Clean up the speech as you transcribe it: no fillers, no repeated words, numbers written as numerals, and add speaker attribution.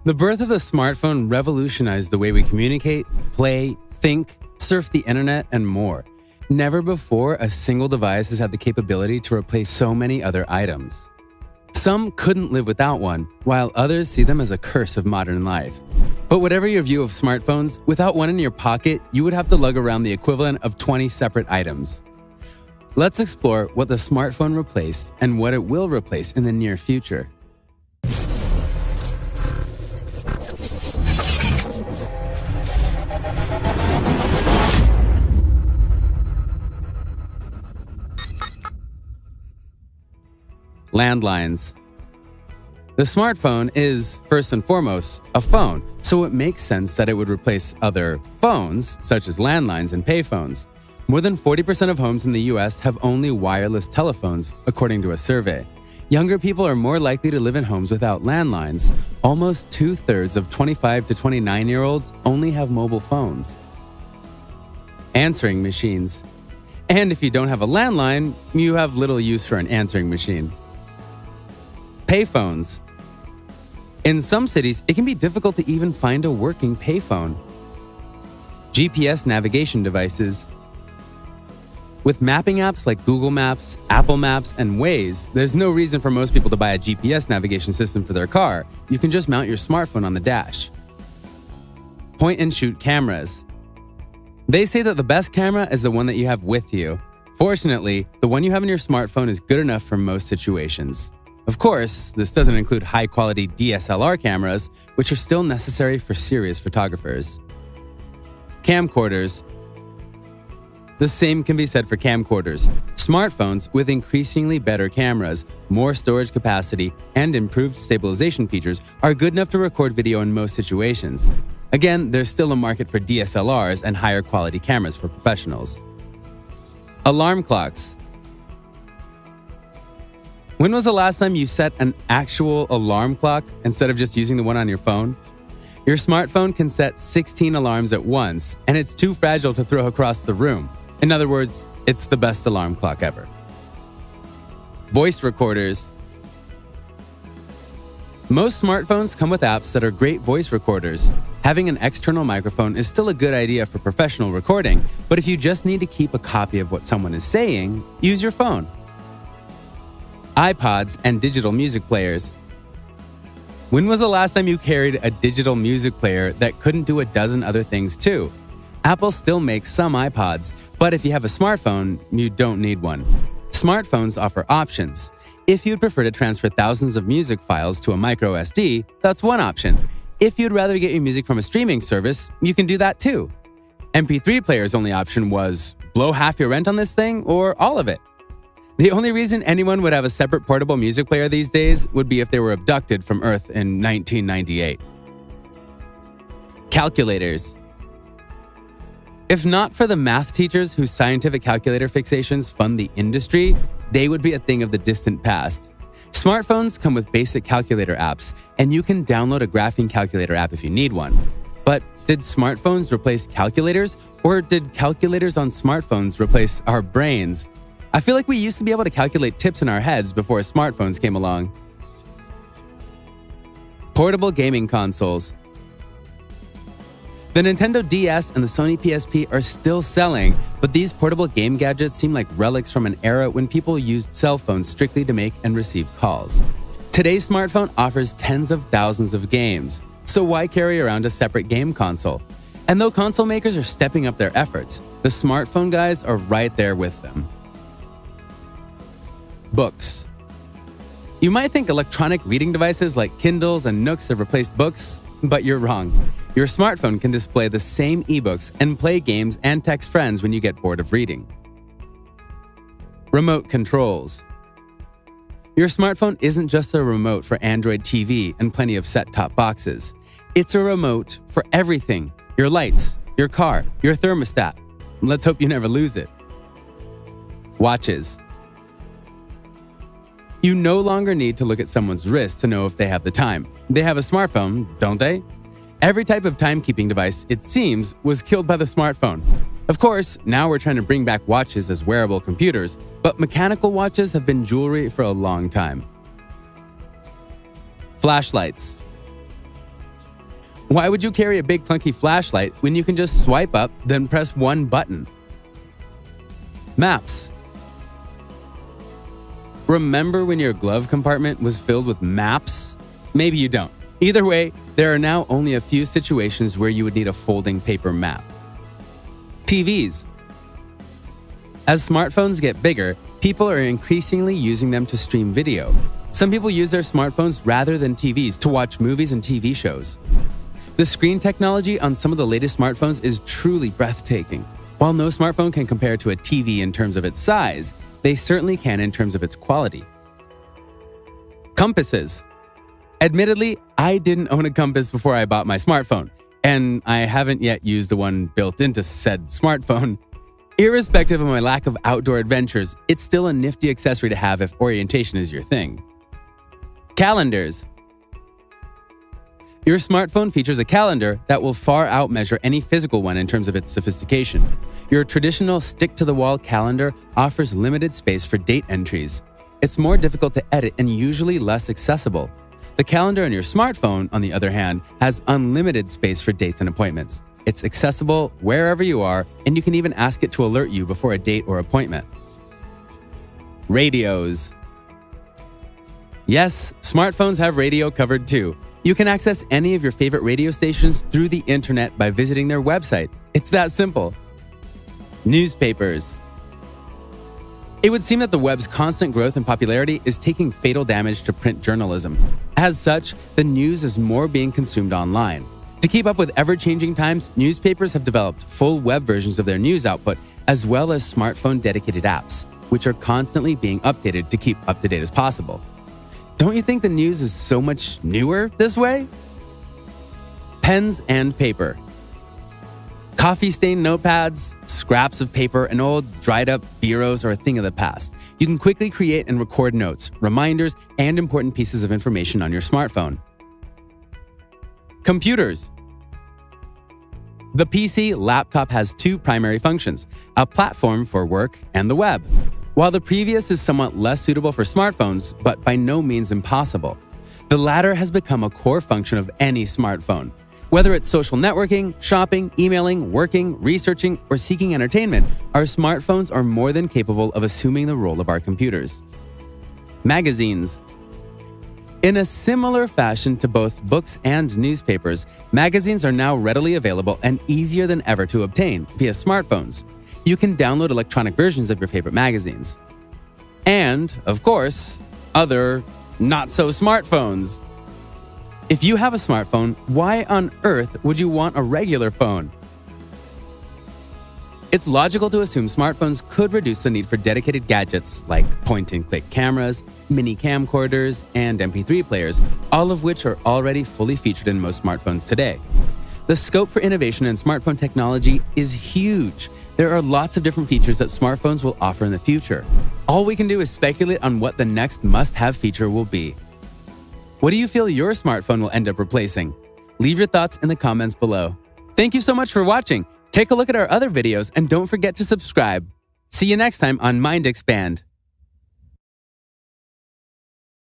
Speaker 1: The birth of the smartphone revolutionized the way we communicate, play, think, surf the internet, and more. Never before a single device has had the capability to replace so many other items. Some couldn't live without one, while others see them as a curse of modern life. But whatever your view of smartphones, without one in your pocket, you would have to lug around the equivalent of 20 separate items. Let's explore what the smartphone replaced and what it will replace in the near future. Landlines. The smartphone is, first and foremost, a phone, so it makes sense that it would replace other phones, such as landlines and payphones. More than 40% of homes in the US have only wireless telephones, according to a survey. Younger people are more likely to live in homes without landlines. Almost 2/3 of 25 to 29-year-olds only have mobile phones. Answering machines. And if you don't have a landline, you have little use for an answering machine. Payphones. In some cities, it can be difficult to even find a working payphone. GPS navigation devices. With mapping apps like Google Maps, Apple Maps, and Waze, there's no reason for most people to buy a GPS navigation system for their car. You can just mount your smartphone on the dash. Point-and-shoot cameras. They say that the best camera is the one that you have with you. Fortunately, the one you have in your smartphone is good enough for most situations. Of course, this doesn't include high-quality DSLR cameras, which are still necessary for serious photographers. Camcorders. The same can be said for camcorders. Smartphones with increasingly better cameras, more storage capacity, and improved stabilization features are good enough to record video in most situations. Again, there's still a market for DSLRs and higher quality cameras for professionals. Alarm clocks. When was the last time you set an actual alarm clock instead of just using the one on your phone? Your smartphone can set 16 alarms at once, and it's too fragile to throw across the room. In other words, it's the best alarm clock ever. Voice recorders. Most smartphones come with apps that are great voice recorders. Having an external microphone is still a good idea for professional recording, but if you just need to keep a copy of what someone is saying, use your phone. iPods and digital music players. When was the last time you carried a digital music player that couldn't do a dozen other things too? Apple still makes some iPods, but if you have a smartphone, you don't need one. Smartphones offer options. If you'd prefer to transfer thousands of music files to a micro SD, that's one option. If you'd rather get your music from a streaming service, you can do that too. MP3 player's only option was blow half your rent on this thing or all of it. The only reason anyone would have a separate portable music player these days would be if they were abducted from Earth in 1998. Calculators. If not for the math teachers whose scientific calculator fixations fund the industry, they would be a thing of the distant past. Smartphones come with basic calculator apps, and you can download a graphing calculator app if you need one. But did smartphones replace calculators, or did calculators on smartphones replace our brains? I feel like we used to be able to calculate tips in our heads before smartphones came along. Portable gaming consoles. The Nintendo DS and the Sony PSP are still selling, but these portable game gadgets seem like relics from an era when people used cell phones strictly to make and receive calls. Today's smartphone offers tens of thousands of games, so why carry around a separate game console? And though console makers are stepping up their efforts, the smartphone guys are right there with them. Books. You might think electronic reading devices like Kindles and Nooks have replaced books, but you're wrong. Your smartphone can display the same ebooks and play games and text friends when you get bored of reading. Remote controls. Your smartphone isn't just a remote for Android TV and plenty of set-top boxes. It's a remote for everything. Your lights, your car, your thermostat. Let's hope you never lose it. Watches. You no longer need to look at someone's wrist to know if they have the time. They have a smartphone, don't they? Every type of timekeeping device, it seems, was killed by the smartphone. Of course, now we're trying to bring back watches as wearable computers, but mechanical watches have been jewelry for a long time. Flashlights. Why would you carry a big clunky flashlight when you can just swipe up, then press one button? Maps. Remember when your glove compartment was filled with maps? Maybe you don't. Either way, there are now only a few situations where you would need a folding paper map. TVs. As smartphones get bigger, people are increasingly using them to stream video. Some people use their smartphones rather than TVs to watch movies and TV shows. The screen technology on some of the latest smartphones is truly breathtaking. While no smartphone can compare to a TV in terms of its size, they certainly can in terms of its quality. Compasses. Admittedly, I didn't own a compass before I bought my smartphone, and I haven't yet used the one built into said smartphone. Irrespective of my lack of outdoor adventures, it's still a nifty accessory to have if orientation is your thing. Calendars. Your smartphone features a calendar that will far outmeasure any physical one in terms of its sophistication. Your traditional stick-to-the-wall calendar offers limited space for date entries. It's more difficult to edit and usually less accessible. The calendar on your smartphone, on the other hand, has unlimited space for dates and appointments. It's accessible wherever you are, and you can even ask it to alert you before a date or appointment. Radios. Yes, smartphones have radio covered too. You can access any of your favorite radio stations through the internet by visiting their website. It's that simple. Newspapers. It would seem that the web's constant growth and popularity is taking fatal damage to print journalism. As such, the news is more being consumed online. To keep up with ever-changing times, newspapers have developed full web versions of their news output, as well as smartphone-dedicated apps, which are constantly being updated to keep up to date as possible. Don't you think the news is so much newer this way? Pens and paper. Coffee-stained notepads, scraps of paper, and old, dried-up bureaus are a thing of the past. You can quickly create and record notes, reminders, and important pieces of information on your smartphone. Computers. The PC laptop has two primary functions, a platform for work and the web. While the previous is somewhat less suitable for smartphones, but by no means impossible, the latter has become a core function of any smartphone. Whether it's social networking, shopping, emailing, working, researching, or seeking entertainment, our smartphones are more than capable of assuming the role of our computers. Magazines. In a similar fashion to both books and newspapers, magazines are now readily available and easier than ever to obtain via smartphones. You can download electronic versions of your favorite magazines. And, of course, other not-so-smartphones. If you have a smartphone, why on earth would you want a regular phone? It's logical to assume smartphones could reduce the need for dedicated gadgets like point-and-click cameras, mini camcorders, and MP3 players, all of which are already fully featured in most smartphones today. The scope for innovation in smartphone technology is huge. There are lots of different features that smartphones will offer in the future. All we can do is speculate on what the next must-have feature will be. What do you feel your smartphone will end up replacing? Leave your thoughts in the comments below. Thank you so much for watching. Take a look at our other videos and don't forget to subscribe. See you next time on Mind Expand.